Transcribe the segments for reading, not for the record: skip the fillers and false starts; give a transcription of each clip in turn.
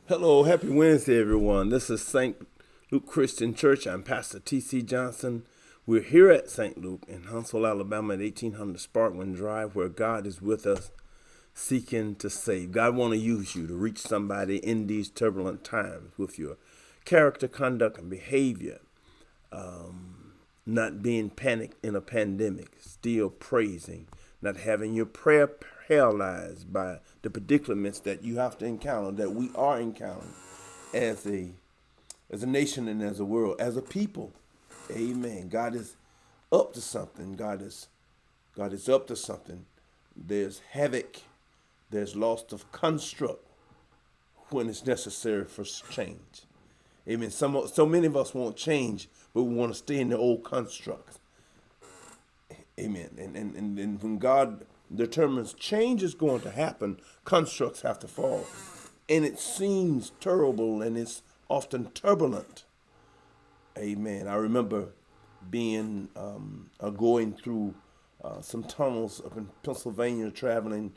Hello, happy Wednesday, everyone. This is St. Luke Christian Church. I'm Pastor T.C. Johnson. We're here at St. Luke in Huntsville, Alabama at 1800 Sparkman Drive, where God is with us, seeking to save. God want to use you to reach somebody in these turbulent times with your character, conduct, and behavior. Not being panicked in a pandemic, still praising, not having your prayer paralyzed by the predicaments that you have to encounter, that we are encountering as a nation and as a world, as a people. Amen. God is up to something. God is up to something. There's havoc. There's loss of construct when it's necessary for change. Amen. So many of us want change, but we want to stay in the old constructs. Amen. And when God determines change is going to happen, constructs have to fall. And it seems terrible and it's often turbulent. Amen. I remember being going through some tunnels up in Pennsylvania, traveling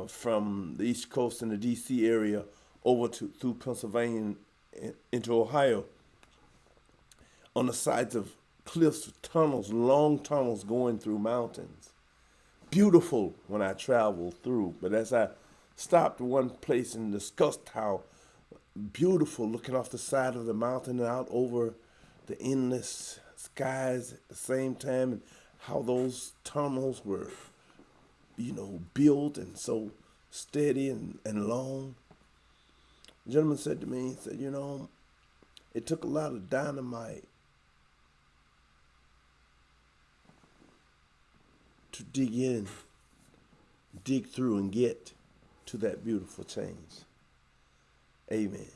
from the East Coast in the D.C. area over to through Pennsylvania into Ohio on the sides of cliffs, tunnels, long tunnels going through mountains. Beautiful when I traveled through, but as I stopped one place and discussed how beautiful looking off the side of the mountain and out over the endless skies at the same time, and how those tunnels were, built and so steady and long. The gentleman said to me, he said, it took a lot of dynamite to dig through and get to that beautiful change. Amen.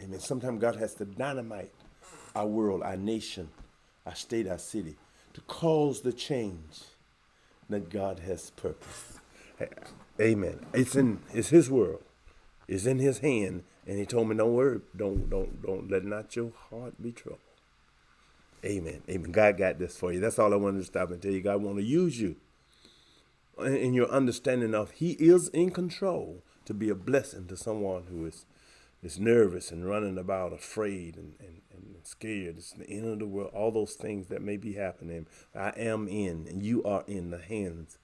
Amen. Sometimes God has to dynamite our world, our nation, our state, our city, to cause the change that God has purposed. Amen. It's His world. It's in His hand, and He told me, don't worry, don't let not your heart be troubled. Amen. Amen. God got this for you. That's all I wanted to stop and tell you. God want to use you in your understanding of He is in control to be a blessing to someone who is nervous and running about afraid and scared. It's the end of the world. All those things that may be happening. I am in, and you are in the hands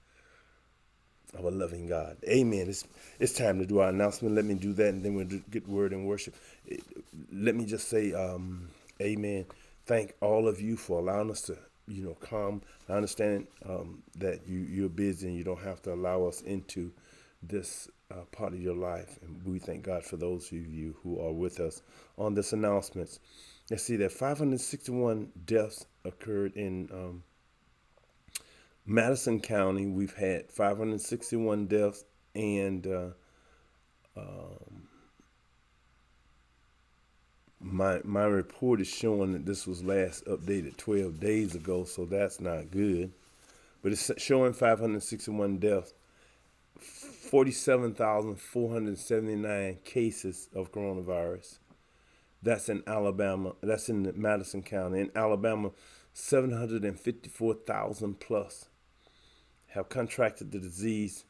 of a loving God. Amen. It's time to do our announcement. Let me do that, and then we'll get word and worship. Let me just say, amen. Thank all of you for allowing us to, come. I understand that you're busy and you don't have to allow us into this part of your life. And we thank God for those of you who are with us on this announcements. Let's see that 561 deaths occurred in Madison County. We've had 561 deaths, and my report is showing that this was last updated 12 days ago, so that's not good. But it's showing 561 deaths, 47,479 cases of coronavirus. That's in Alabama. That's in Madison County. In Alabama, 754,000 plus have contracted the disease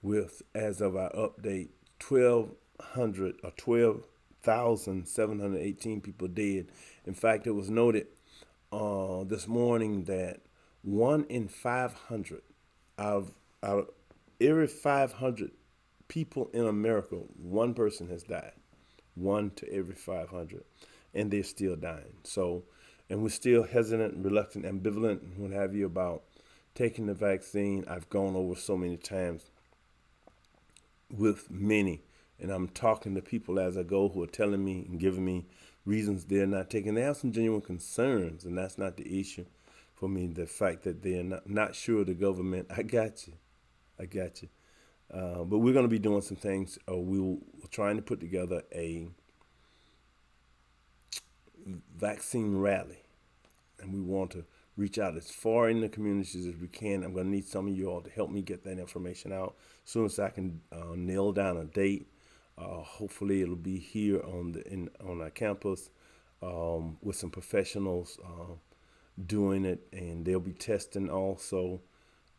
with, as of our update, 12,718 people dead. In fact, it was noted this morning that 1 in 500 out of every 500 people in America, one person has died. 1 to every 500, and they're still dying. So, and we're still hesitant, reluctant, ambivalent, and what have you about taking the vaccine. I've gone over so many times with many, and I'm talking to people as I go who are telling me and giving me reasons they're not taking. They have some genuine concerns, and that's not the issue for me. The fact that they're not sure of the government. I got you. But we're going to be doing some things. We're trying to put together a vaccine rally, and we want to reach out as far in the communities as we can. I'm going to need some of you all to help me get that information out. As soon as I can nail down a date, hopefully it'll be here on our campus with some professionals doing it, and they'll be testing also.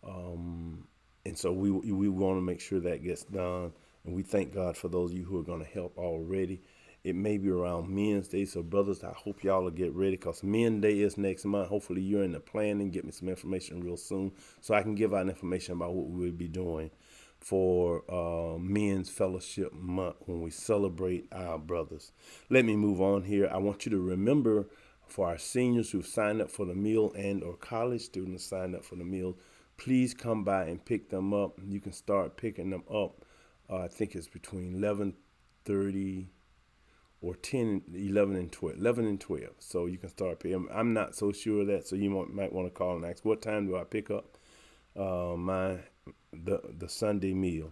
And so we want to make sure that gets done. And we thank God for those of you who are going to help already. It may be around Men's Day. So, brothers, I hope y'all will get ready because Men's Day is next month. Hopefully, you're in the planning. Get me some information real soon so I can give out information about what we'll be doing for Men's Fellowship Month when we celebrate our brothers. Let me move on here. I want you to remember for our seniors who've signed up for the meal and or college students signed up for the meal, please come by and pick them up. You can start picking them up. I think it's between 11:30 or 10, 11 and 12. 11 and 12. So you can start picking. I'm not so sure of that, so you might want to call and ask, what time do I pick up the Sunday meal?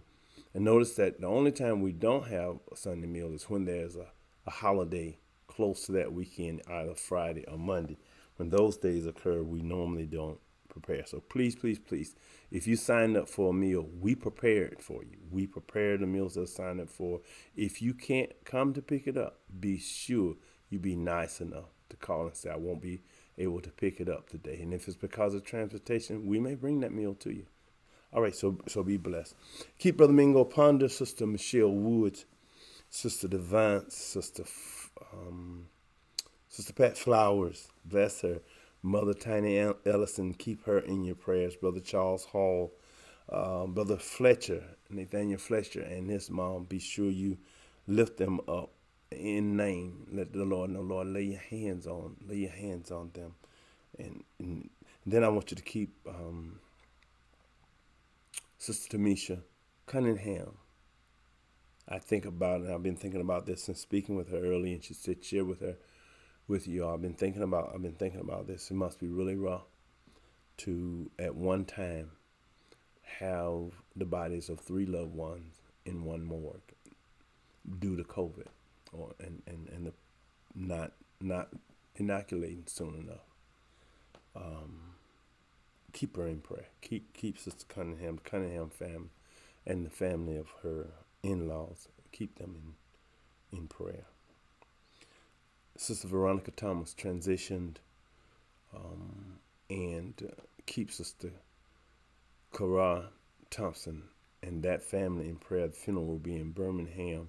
And notice that the only time we don't have a Sunday meal is when there's a holiday close to that weekend, either Friday or Monday. When those days occur, we normally don't prepare. So please, please, please, if you signed up for a meal, we prepare it for you. We prepare the meals that signed up for. If you can't come to pick it up, be sure you be nice enough to call and say, I won't be able to pick it up today. And if it's because of transportation, we may bring that meal to you. All right, so be blessed. Keep Brother Mingo Ponder, Sister Michelle Woods, Sister Devance, Sister Pat Flowers, bless her. Mother Tiny Ellison, keep her in your prayers. Brother Charles Hall, Brother Fletcher, Nathaniel Fletcher, and his mom, be sure you lift them up in name. Let the Lord know, Lord, lay your hands on them. And then I want you to keep Sister Tamisha Cunningham. I think about it. I've been thinking about this and speaking with her early, and she said, share with you all. I've been thinking about this. It must be really rough to at one time have the bodies of 3 loved ones in one morgue due to COVID, or and the not inoculating soon enough. Keep her in prayer. Keep Sister Cunningham family, and the family of her in-laws. Keep them in prayer. Sister Veronica Thomas transitioned, and keep Sister Kara Thompson and that family in prayer. The funeral will be in Birmingham.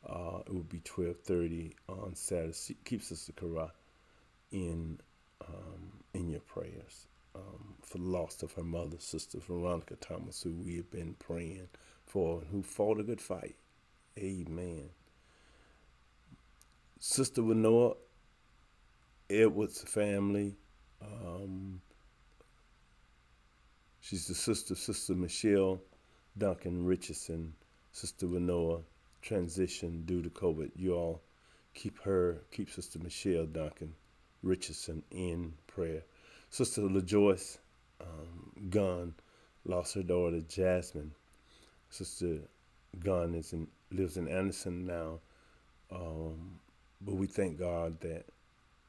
It will be 12:30 on Saturday. Keep Sister Kara in your prayers for the loss of her mother, Sister Veronica Thomas, who we have been praying for, and who fought a good fight. Amen. Sister Winoa Edwards' family. She's the Sister Michelle Duncan Richardson. Sister Winoa transitioned due to COVID. You all keep Sister Michelle Duncan Richardson in prayer. Sister LaJoyce Gunn lost her daughter Jasmine. Sister Gunn lives in Anderson now. But we thank God that,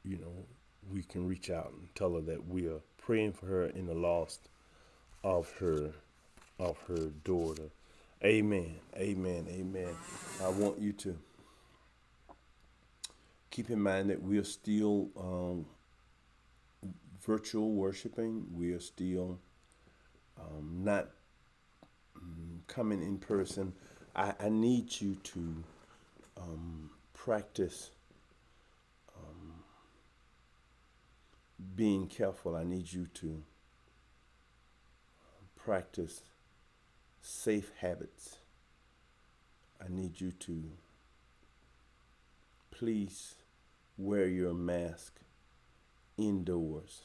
we can reach out and tell her that we are praying for her in the loss of her daughter. Amen. Amen. Amen. I want you to keep in mind that we are still virtual worshiping. We are still not coming in person. I need you to practice being careful. I need you to practice safe habits. I need you to please wear your mask indoors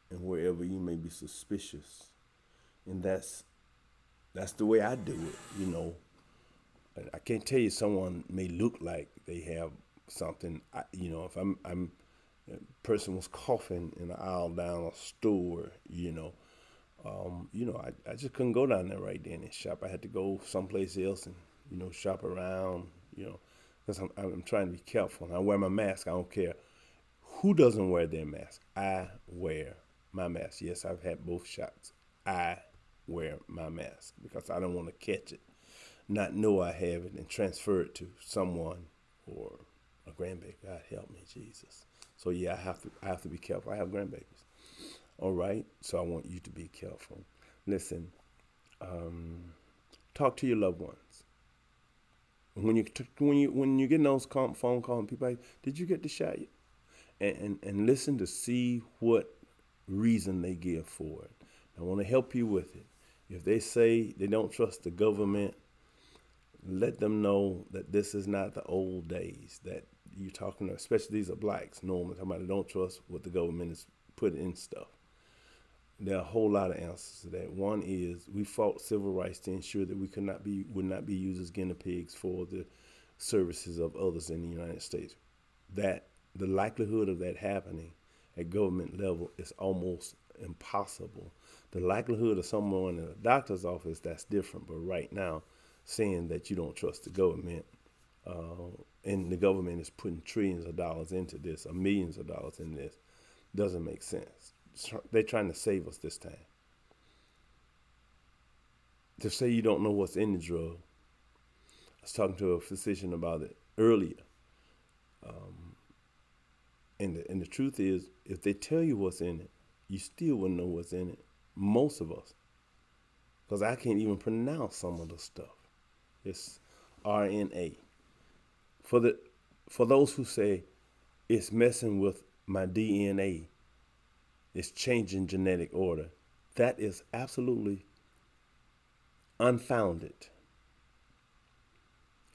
and wherever you may be suspicious. And that's the way I do it, I can't tell you, someone may look like they have something. If I'm a person was coughing in the aisle down a store, I just couldn't go down there right then and shop. I had to go someplace else and, shop around, because I'm trying to be careful. And I wear my mask. I don't care who doesn't wear their mask. I wear my mask. Yes, I've had both shots. I wear my mask because I don't want to catch it, not know I have it, and transfer it to someone or a grandbaby. God help me, Jesus. So yeah, I have to be careful. I have grandbabies. All right, so I want you to be careful. Listen, talk to your loved ones. When you getting those phone calls, and people like, did you get the shot? And listen to see what reason they give for it. I want to help you with it. If they say they don't trust the government, let them know that this is not the old days that you're talking to, especially these are blacks normally, talking about they don't trust what the government is putting in stuff. There are a whole lot of answers to that. One is we fought civil rights to ensure that we would not be used as guinea pigs for the services of others in the United States. That the likelihood of that happening at government level is almost impossible. The likelihood of someone in a doctor's office, that's different. But right now, saying that you don't trust the government, and the government is putting trillions of dollars into this, or millions of dollars in this, doesn't make sense. They're trying to save us this time. To say you don't know what's in the drug, I was talking to a physician about it earlier. And the truth is, if they tell you what's in it, you still wouldn't know what's in it. Most of us. Because I can't even pronounce some of the stuff. It's RNA. For those who say it's messing with my DNA, it's changing genetic order, that is absolutely unfounded.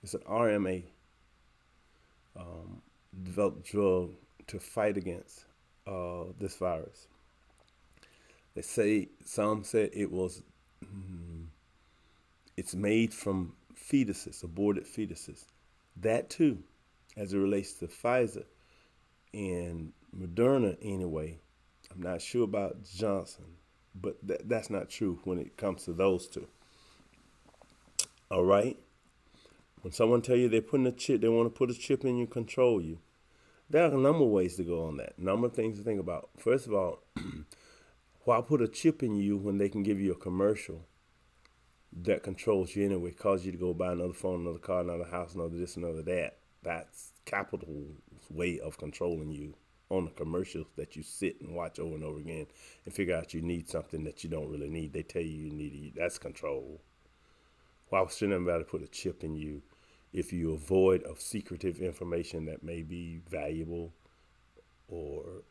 It's an RNA developed drug to fight against this virus. Some said it's made from fetuses, aborted fetuses. That too, as it relates to Pfizer and Moderna anyway. I'm not sure about Johnson, but that's not true when it comes to those two. All right? When someone tell you they're putting a chip, they want to put a chip in you, control you. There are a number of ways to go on that. A number of things to think about. First of all, why put a chip in you when they can give you a commercial that controls you anyway, cause you to go buy another phone, another car, another house, another this, another that? That's capital's way of controlling you on the commercials that you sit and watch over and over again and figure out you need something that you don't really need. They tell you need it. That's control. Why should anybody put a chip in you if you avoid of secretive information that may be valuable or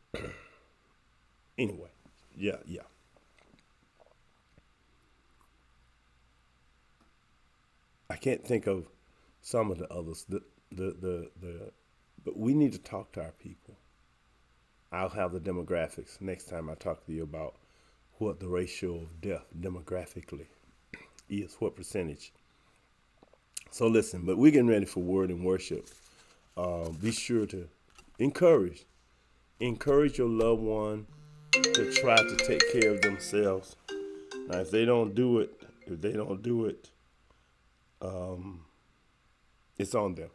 anyway? Yeah. I can't think of some of the others. But we need to talk to our people. I'll have the demographics next time I talk to you about what the ratio of death demographically is, what percentage. So listen, but we're getting ready for word and worship. Be sure to encourage your loved one to try to take care of themselves. Now, if they don't do it, it's on them.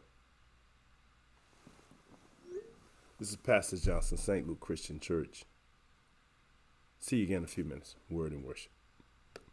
This is Pastor Johnson, St. Luke Christian Church. See you again in a few minutes. Word and worship.